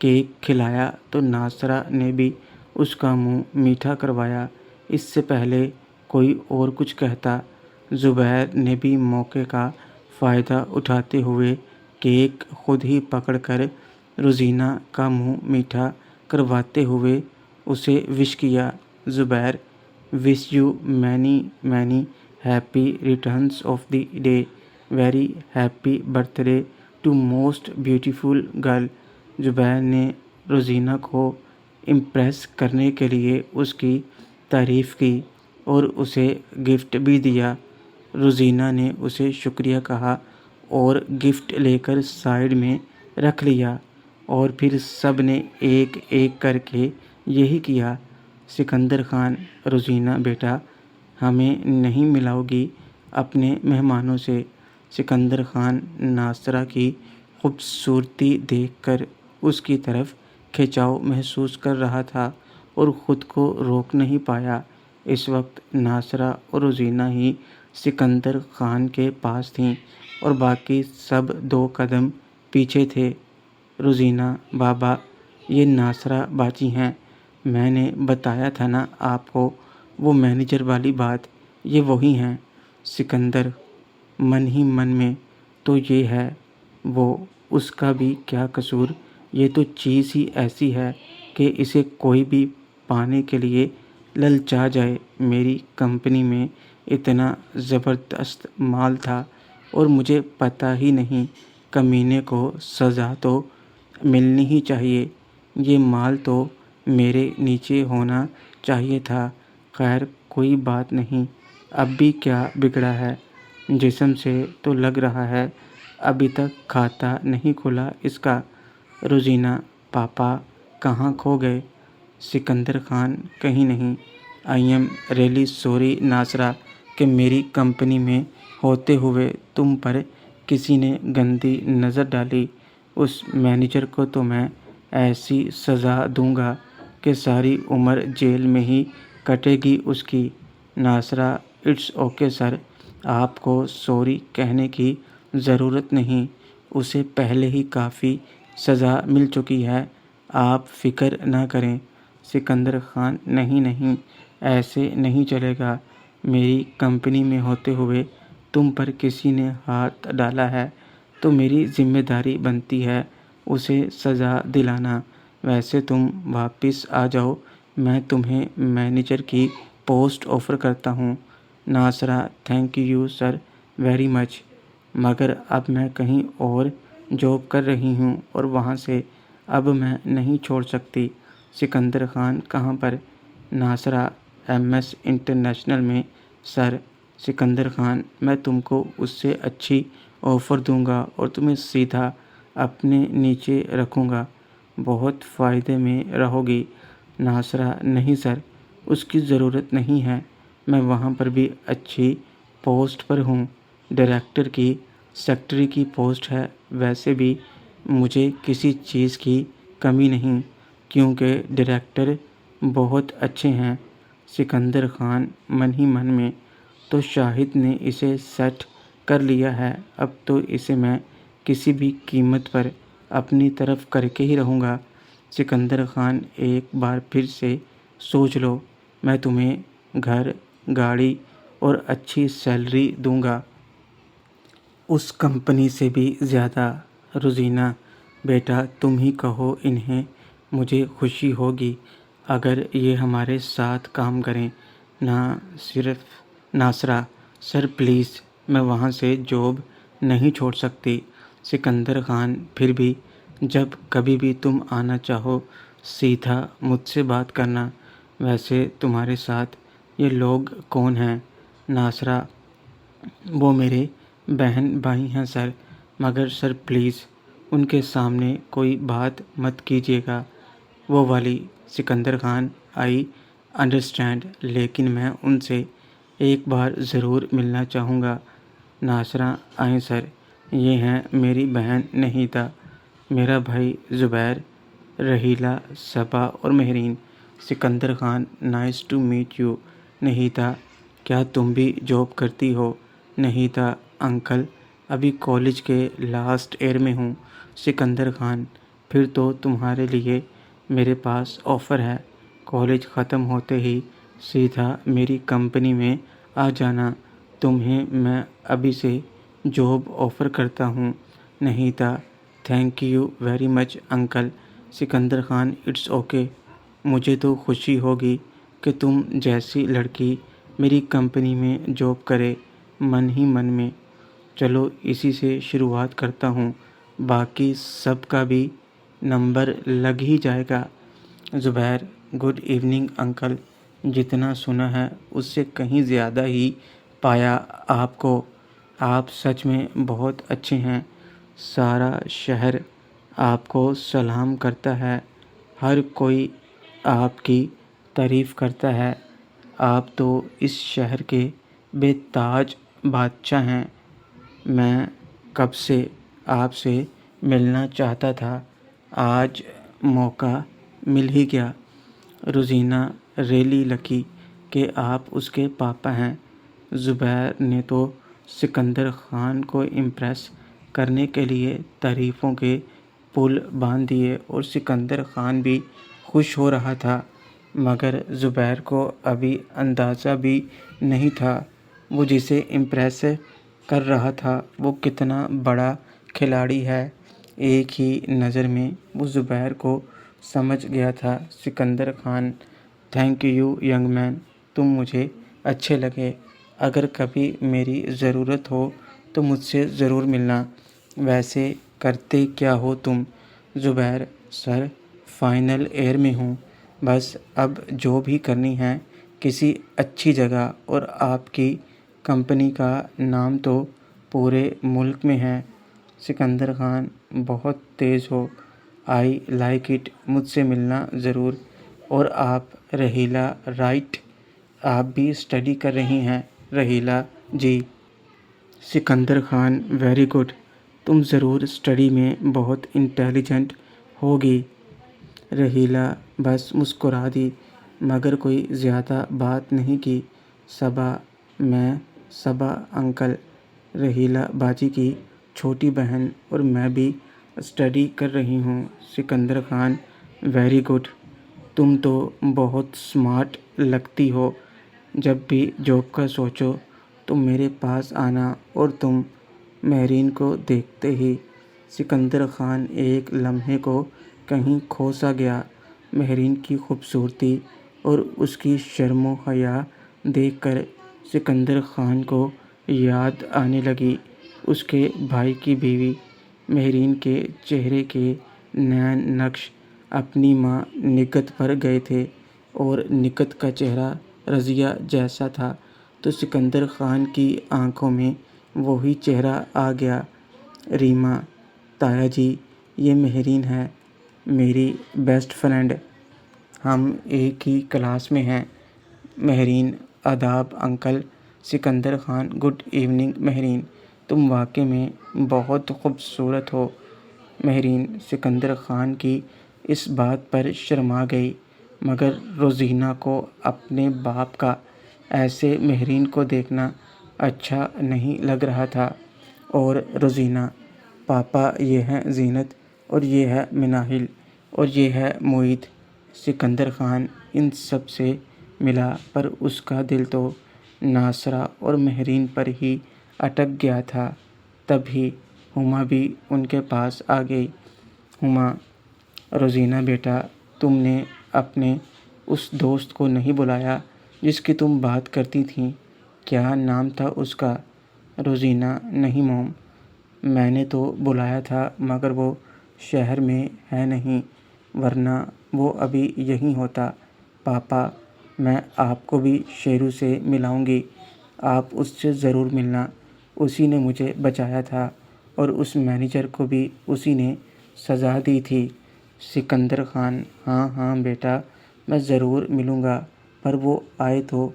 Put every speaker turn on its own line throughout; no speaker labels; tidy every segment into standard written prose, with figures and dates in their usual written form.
Cake کھلایا تو ناصرہ نے بھی اس کا منہ میٹھا کروایا۔ اس سے پہلے کوئی اور کچھ کہتا، زبیر نے بھی موقع کا فائدہ اٹھاتے ہوئے کیک خود ہی پکڑ کر روزینہ کا منہ میٹھا کرواتے ہوئے اسے وش کیا۔ Zubair, wish you many many happy returns of the day, very happy birthday to most beautiful girl. Zubair نے روزینہ کو امپریس کرنے کے لیے اس کی تعریف کی اور اسے گفٹ بھی دیا۔ روزینہ نے اسے شکریہ کہا اور گفٹ لے کر سائیڈ میں رکھ لیا، اور پھر سب نے ایک ایک کر کے یہی کیا۔ سکندر خان، روزینہ بیٹا، ہمیں نہیں ملاؤ گی اپنے مہمانوں سے؟ سکندر خان ناصرہ کی خوبصورتی دیکھ کر اس کی طرف کھنچاؤ محسوس کر رہا تھا اور خود کو روک نہیں پایا۔ اس وقت ناصرہ اور روزینہ ہی سکندر خان کے پاس تھیں اور باقی سب 2 قدم پیچھے تھے۔ روزینہ، بابا، یہ ناصرہ باجی ہیں، میں نے بتایا تھا نا آپ کو، وہ مینیجر والی بات، یہ وہی ہیں۔ سکندر من ہی من میں، تو یہ ہے وہ، اس کا بھی کیا قصور؟ یہ تو چیز ہی ایسی ہے کہ اسے کوئی بھی پانے کے لیے للچا جائے۔ میری کمپنی میں اتنا زبردست مال تھا اور مجھے پتہ ہی نہیں، کمینے کو سزا تو ملنی ہی چاہیے، یہ مال تو میرے نیچے ہونا چاہیے تھا۔ خیر کوئی بات نہیں، اب بھی کیا بگڑا ہے؟ جسم سے تو لگ رہا ہے ابھی تک کھاتا نہیں کھلا اس کا۔ روزینہ، پاپا کہاں کھو گئے؟ سکندر خان، کہیں نہیں۔ I am really sorry Nasira کہ میری کمپنی میں ہوتے ہوئے تم پر کسی نے گندی نظر ڈالی۔ اس مینیجر کو تو میں ایسی سزا دوں گا کہ ساری عمر جیل میں ہی کٹے گی اس کی۔ ناصرہ، اٹس اوکے سر، آپ کو سوری کہنے کی ضرورت نہیں، اسے پہلے ہی کافی سزا مل چکی ہے، آپ فکر نہ کریں۔ سکندر خان، نہیں نہیں، ایسے نہیں چلے گا، میری کمپنی میں ہوتے ہوئے تم پر کسی نے ہاتھ ڈالا ہے تو میری ذمہ داری بنتی ہے اسے سزا دلانا۔ ویسے تم واپس آ جاؤ، میں تمہیں مینیجر کی پوسٹ آفر کرتا ہوں۔ Nasira, thank you sir very much, مگر اب میں کہیں اور جاب کر رہی ہوں اور وہاں سے اب میں نہیں چھوڑ سکتی۔ سکندر خان، کہاں پر؟ ناصرہ، ایم ایس انٹرنیشنل میں سر۔ سکندر خان، میں تم کو اس سے اچھی آفر دوں گا اور تمہیں سیدھا اپنے نیچے رکھوں گا، بہت فائدے میں رہو گی۔ ناصرہ، نہیں سر، اس کی ضرورت نہیں ہے، میں وہاں پر بھی اچھی پوسٹ پر ہوں، ڈائریکٹر کی سیکرٹری کی پوسٹ ہے، ویسے بھی مجھے کسی چیز کی کمی نہیں، کیونکہ ڈائریکٹر بہت اچھے ہیں۔ سکندر خان من ہی من میں، تو شاہد نے اسے سیٹ کر لیا ہے، اب تو اسے میں کسی بھی قیمت پر اپنی طرف کر کے ہی رہوں گا۔ سکندر خان، ایک بار پھر سے سوچ لو، میں تمہیں گھر، گاڑی اور اچھی سیلری دوں گا، اس کمپنی سے بھی زیادہ۔ روزینہ، بیٹا تم ہی کہو انہیں، مجھے خوشی ہوگی اگر یہ ہمارے ساتھ کام کریں۔ ناصرہ، سر پلیز، میں وہاں سے جاب نہیں چھوڑ سکتی۔ سکندر خان، پھر بھی جب کبھی بھی تم آنا چاہو سیدھا مجھ سے بات کرنا۔ ویسے تمہارے ساتھ یہ لوگ کون ہیں؟ ناصرہ، وہ میرے بہن بھائی ہیں سر، مگر سر پلیز ان کے سامنے کوئی بات مت کیجیے گا، وہ والی۔ سکندر خان، آئی انڈرسٹینڈ، لیکن میں ان سے ایک بار ضرور ملنا چاہوں گا۔ ناصرہ، آئیں سر، یہ ہیں میری بہن نہیدہ، میرا بھائی زبیر، رحیلہ، صبا اور Mehreen. Sikandar Khan, nice to meet you. Naheeda, کیا تم بھی جاب کرتی ہو؟ نہیدہ، انکل ابھی کالج کے لاسٹ ایئر میں ہوں۔ سکندر خان، پھر تو تمہارے لیے میرے پاس آفر ہے، کالج ختم ہوتے ہی سیدھا میری کمپنی میں آ جانا۔ تمہیں میں ابھی سے جاب آفر کرتا ہوں۔ Naheeta: thank you very much uncle. Sikandar Khan: it's okay, مجھے تو خوشی ہوگی کہ تم جیسی لڑکی میری کمپنی میں جاب کرے، من ہی من میں۔ چلو اسی سے شروعات کرتا ہوں، باقی سب کا بھی نمبر لگ ہی جائے گا۔ زبیر: گڈ ایوننگ انکل، جتنا سنا ہے اس سے کہیں زیادہ ہی پایا آپ کو۔ آپ سچ میں بہت اچھے ہیں، سارا شہر آپ کو سلام کرتا ہے، ہر کوئی آپ کی تعریف کرتا ہے۔ آپ تو اس شہر کے بے تاج بادشاہ ہیں۔ میں کب سے آپ سے ملنا چاہتا تھا، آج موقع مل ہی گیا۔ روزینہ: ریئلی لکی کہ آپ اس کے پاپا ہیں۔ زبیر نے تو سکندر خان کو امپریس کرنے کے لیے تعریفوں کے پل باندھ دیے اور سکندر خان بھی خوش ہو رہا تھا، مگر زبیر کو ابھی اندازہ بھی نہیں تھا وہ جسے امپریس کر رہا تھا وہ کتنا بڑا کھلاڑی ہے۔ ایک ہی نظر میں وہ زبیر کو سمجھ گیا تھا۔ Sikandar Khan: thank you young man, تم مجھے اچھے لگے، اگر کبھی میری ضرورت ہو تو مجھ سے ضرور ملنا۔ ویسے کرتے کیا ہو تم؟ زبیر: سر، فائنل ایئر میں ہوں، بس اب جو بھی کرنی ہے کسی اچھی جگہ، اور آپ کی کمپنی کا نام تو پورے ملک میں ہے۔ سکندر خان: بہت تیز ہو، آئی لائک اٹ، مجھ سے ملنا ضرور۔ اور آپ رحیلہ رائٹ، آپ بھی اسٹڈی کر رہی ہیں؟ رحیلہ: جی۔ سکندر خان: ویری گڈ، تم ضرور اسٹڈی میں بہت انٹیلیجنٹ ہوگی۔ رحیلہ بس مسکرا دی مگر کوئی زیادہ بات نہیں کی۔ صبا: میں صبا انکل، رحیلہ باجی کی چھوٹی بہن، اور میں بھی اسٹڈی کر رہی ہوں۔ سکندر خان: ویری گڈ، تم تو بہت اسمارٹ لگتی ہو، جب بھی جاب کا سوچو تو میرے پاس آنا۔ اور تم؟ مہرین کو دیکھتے ہی سکندر خان ایک لمحے کو کہیں کھو سا گیا۔ مہرین کی خوبصورتی اور اس کی شرم و حیا دیکھ کر سکندر خان کو یاد آنے لگی اس کے بھائی کی بیوی۔ مہرین کے چہرے کے نین نقش اپنی ماں نکہت پر گئے تھے، اور نکہت کا چہرہ رضیہ جیسا تھا، تو سکندر خان کی آنکھوں میں وہی چہرہ آ گیا۔ ریما: تایا جی، یہ مہرین ہے، میری بیسٹ فرینڈ، ہم ایک ہی کلاس میں ہیں۔ مہرین: آداب uncle. Sikandar Khan: good evening Mehreen, تم واقعی میں بہت خوبصورت ہو۔ مہرین سکندر خان کی اس بات پر شرما گئی، مگر روزینہ کو اپنے باپ کا ایسے مہرین کو دیکھنا اچھا نہیں لگ رہا تھا۔ اور روزینہ: پاپا یہ ہے زینت، اور یہ ہے مناہل، اور یہ ہے معید۔ سکندر خان ان سب سے ملا پر اس کا دل تو ناصرہ اور مہرین پر ہی اٹک گیا تھا۔ تبھی ہما بھی ان کے پاس آ گئی۔ ہما: روزینہ بیٹا، تم نے اپنے اس دوست کو نہیں بلایا جس کی تم بات کرتی تھیں، کیا نام تھا اس کا؟ روزینہ: نہیں موم، میں نے تو بلایا تھا مگر وہ شہر میں ہے نہیں، ورنہ وہ ابھی یہیں ہوتا۔ پاپا، میں آپ کو بھی شیرو سے ملاؤں گی، آپ اس سے ضرور ملنا، اسی نے مجھے بچایا تھا، اور اس مینیجر کو بھی اسی نے سزا دی تھی۔ سکندر خان: ہاں ہاں بیٹا، میں ضرور ملوں گا، پر وہ آئے تو۔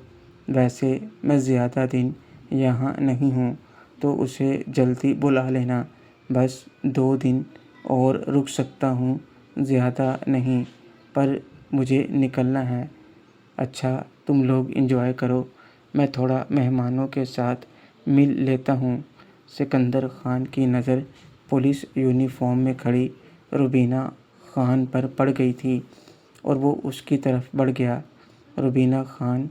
ویسے میں زیادہ دن یہاں نہیں ہوں، تو اسے جلدی بلا لینا، بس 2 دن اور رک سکتا ہوں، زیادہ نہیں، پر مجھے نکلنا ہے۔ اچھا، تم لوگ انجوائے کرو، میں تھوڑا مہمانوں کے ساتھ مل لیتا ہوں۔ سکندر خان کی نظر پولیس یونیفارم میں کھڑی روبینہ خان پر پڑ گئی تھی اور وہ اس کی طرف بڑھ گیا۔ روبینہ خان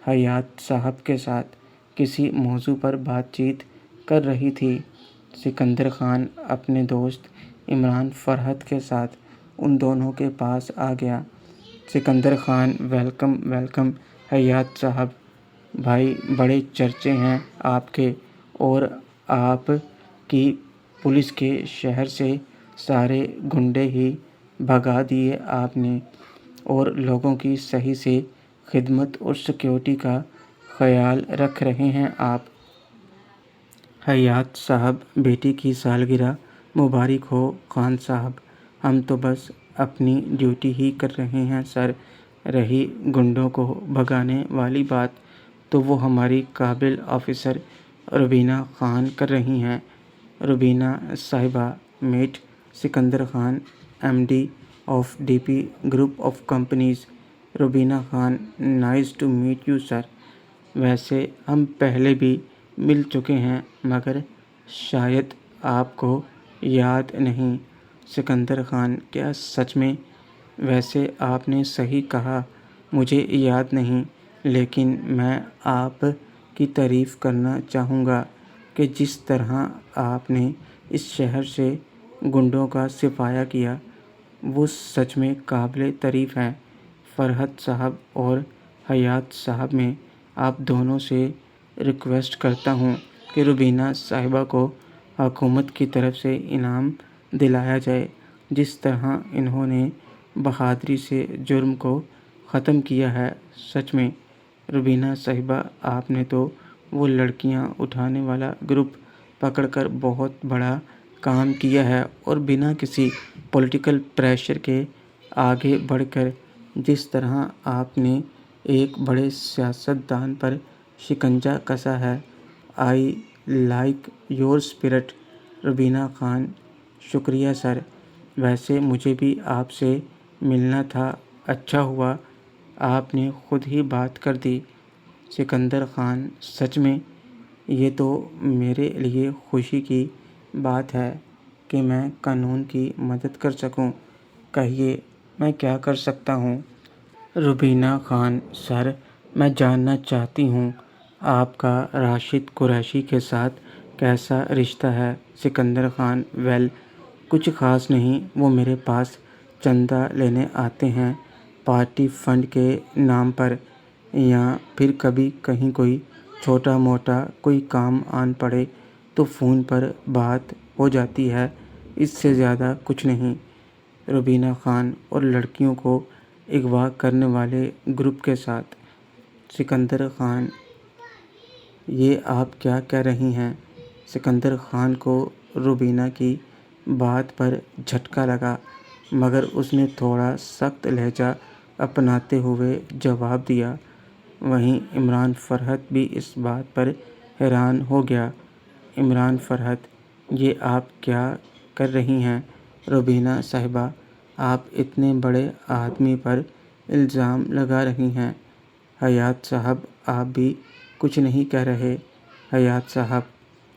حیات صاحب کے ساتھ کسی موضوع پر بات چیت کر رہی تھی۔ سکندر خان اپنے دوست عمران فرحت کے ساتھ ان دونوں کے پاس آ گیا۔ سکندر خان: ویلکم ویلکم حیات صاحب، بھائی بڑے چرچے ہیں آپ کے، اور آپ کی پولیس کے شہر سے سارے گنڈے ہی بھگا دیے آپ نے، اور لوگوں کی صحیح سے خدمت اور سیکیورٹی کا خیال رکھ رہے ہیں آپ۔ حیات صاحب: بیٹی کی سالگرہ مبارک ہو خان صاحب، ہم تو بس اپنی ڈیوٹی ہی کر رہے ہیں سر۔ رہی گنڈوں کو بھگانے والی بات تو وہ ہماری قابل آفیسر روبینہ خان کر رہی ہیں۔ روبینہ صاحبہ: meet Sikandar Khan, M D of D P group of companies. Rubina Khan: nice to meet you sir, ویسے ہم پہلے بھی مل چکے ہیں مگر شاید آپ کو یاد نہیں۔ سکندر خان: کیا سچ میں؟ ویسے آپ نے صحیح کہا، مجھے یاد نہیں، لیکن میں آپ کی تعریف کرنا چاہوں گا کہ جس طرح آپ نے اس شہر سے گنڈوں کا صفایا کیا وہ سچ میں قابل تعریف ہے۔ فرحت صاحب اور حیات صاحب، میں آپ دونوں سے ریکویسٹ کرتا ہوں کہ روبینہ صاحبہ کو حکومت کی طرف سے انعام دلایا جائے۔ جس طرح انہوں نے بہادری سے جرم کو ختم کیا ہے، سچ میں۔ روبینہ صاحبہ: آپ نے تو وہ لڑکیاں اٹھانے والا گروپ پکڑ کر بہت بڑا کام کیا ہے، اور بنا کسی پولیٹیکل پریشر کے آگے بڑھ کر جس طرح آپ نے ایک بڑے سیاستدان پر شکنجہ کسا ہے، I like your spirit. Rubina Khan: شکریہ سر، ویسے مجھے بھی آپ سے ملنا تھا، اچھا ہوا آپ نے خود ہی بات کر دی۔ سکندر خان: سچ میں؟ یہ تو میرے لیے خوشی کی بات ہے کہ میں قانون کی مدد کر سکوں، کہیے میں کیا کر سکتا ہوں؟ روبینہ خان: سر، میں جاننا چاہتی ہوں آپ کا راشد قریشی کے ساتھ کیسا رشتہ ہے؟ سکندر خان: ویل، کچھ خاص نہیں، وہ میرے پاس چندہ لینے آتے ہیں پارٹی فنڈ کے نام پر، یا پھر کبھی کہیں کوئی چھوٹا موٹا کوئی کام آن پڑے تو فون پر بات ہو جاتی ہے، اس سے زیادہ کچھ نہیں۔ روبینہ خان: اور لڑکیوں کو اغوا کرنے والے گروپ کے ساتھ؟ سکندر خان: یہ آپ کیا کہہ رہی ہیں؟ سکندر خان کو روبینہ کی بات پر جھٹکا لگا، مگر اس نے تھوڑا سخت لہجہ اپناتے ہوئے جواب دیا۔ وہیں عمران فرحت بھی اس بات پر حیران ہو گیا۔ عمران فرحت: یہ آپ کیا کر رہی ہیں روبینہ صاحبہ، آپ اتنے بڑے آدمی پر الزام لگا رہی ہیں۔ حیات صاحب: آپ بھی کچھ نہیں کہہ رہے۔ حیات صاحب: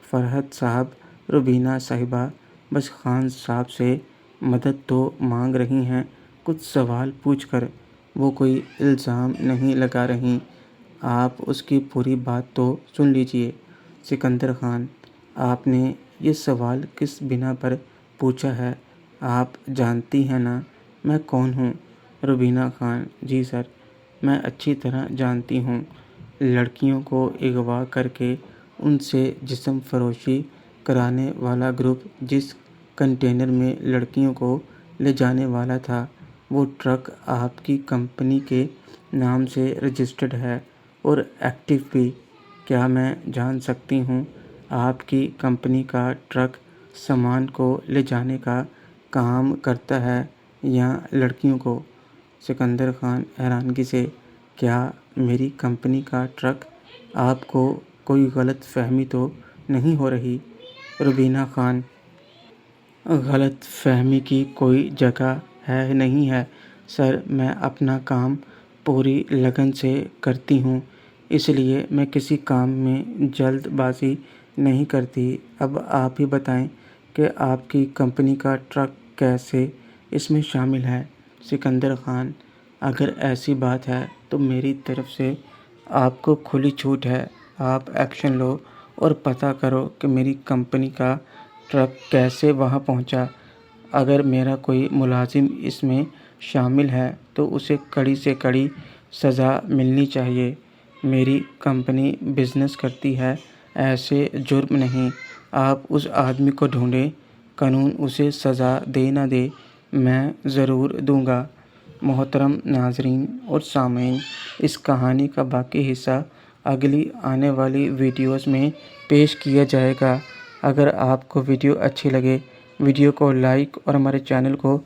فرحت صاحب، روبینہ صاحبہ بس خان صاحب سے مدد تو مانگ رہی ہیں کچھ سوال پوچھ کر، وہ کوئی الزام نہیں لگا رہیں، آپ اس کی پوری بات تو سن لیجیے۔ سکندر خان: آپ نے یہ سوال کس بنا پر پوچھا ہے؟ آپ جانتی ہیں نا میں کون ہوں؟ روبینہ خان: جی سر، میں اچھی طرح جانتی ہوں، لڑکیوں کو اغوا کر کے ان سے جسم فروشی کرانے والا گروپ جس کنٹینر میں لڑکیوں کو لے جانے والا تھا وہ ٹرک آپ کی کمپنی کے نام سے رجسٹرڈ ہے اور ایکٹیو بھی۔ کیا میں جان سکتی ہوں آپ کی کمپنی کا ٹرک سامان کو لے جانے کا کام کرتا ہے یا لڑکیوں کو؟ سکندر خان حیرانگی سے: کیا میری کمپنی کا ٹرک؟ آپ کو کوئی غلط فہمی تو نہیں ہو رہی؟ روبینہ خان: غلط فہمی کی کوئی جگہ ہے نہیں ہے سر، میں اپنا کام پوری لگن سے کرتی ہوں، اس لیے میں کسی کام میں جلد بازی نہیں کرتی۔ اب آپ ہی بتائیں کہ آپ کی کمپنی کا ٹرک کیسے اس میں شامل ہے سکندر خان۔ اگر ایسی بات ہے تو میری طرف سے آپ کو کھلی چھوٹ ہے، آپ ایکشن لو اور پتہ کرو کہ میری کمپنی کا ٹرک کیسے وہاں پہنچا۔ اگر میرا کوئی ملازم اس میں شامل ہے تو اسے کڑی سے کڑی سزا ملنی چاہیے۔ میری کمپنی بزنس کرتی ہے، ایسے جرم نہیں۔ آپ اس آدمی کو ڈھونڈیں، قانون اسے سزا دے نہ دے، میں ضرور دوں گا۔ محترم ناظرین اور سامعین، اس کہانی کا باقی حصہ اگلی آنے والی ویڈیوز میں پیش کیا جائے گا۔ اگر آپ کو ویڈیو اچھی لگے، ویڈیو کو لائک اور ہمارے چینل کو